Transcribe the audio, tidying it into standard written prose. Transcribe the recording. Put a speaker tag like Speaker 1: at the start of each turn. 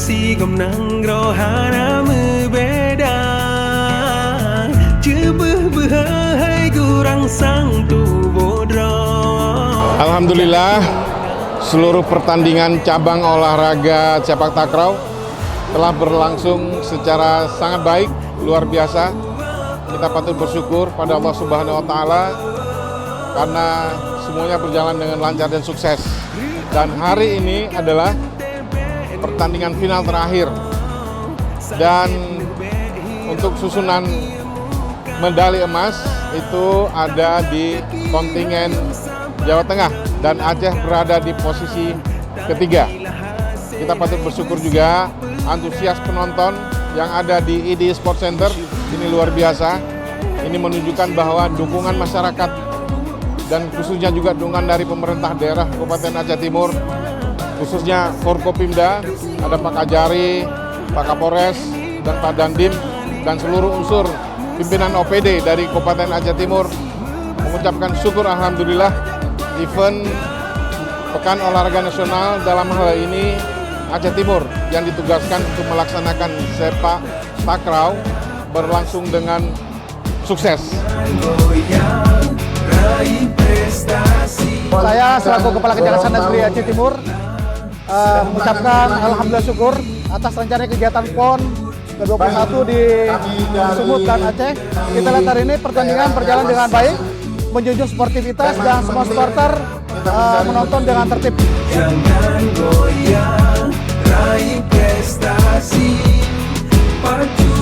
Speaker 1: si gom nang rohana berbeda Coba hai kurang sang tu bodro.
Speaker 2: Alhamdulillah, seluruh pertandingan cabang olahraga sepak takraw telah berlangsung secara sangat baik, luar biasa. Kita patut bersyukur pada Allah Subhanahu wa Ta'ala karena semuanya berjalan dengan lancar dan sukses. Dan hari ini adalah pertandingan final terakhir. Dan untuk susunan medali emas itu ada di kontingen Jawa Tengah dan Aceh berada di posisi ketiga. Kita patut bersyukur juga antusias penonton yang ada di ID Sport Center ini luar biasa. Ini menunjukkan bahwa dukungan masyarakat dan khususnya juga dukungan dari pemerintah daerah Kabupaten Aceh Timur, khususnya Forkopimda, ada Pak Kajari, Pak Kapolres, dan Pak Dandim, dan seluruh unsur pimpinan OPD dari Kabupaten Aceh Timur mengucapkan syukur alhamdulillah event Pekan Olahraga Nasional dalam hal ini Aceh Timur yang ditugaskan untuk melaksanakan sepak takraw berlangsung dengan sukses.
Speaker 3: Saya selaku Kepala Kejaksaan Negeri Aceh Timur mengucapkan alhamdulillah syukur atas rencananya kegiatan PON ke-21 di Sumut dan Aceh. Kita lihat hari ini pertandingan berjalan dengan baik, menjunjung sportivitas dan semua supporter menonton dengan tertib.
Speaker 1: Jangan goyang, raih prestasi, pacu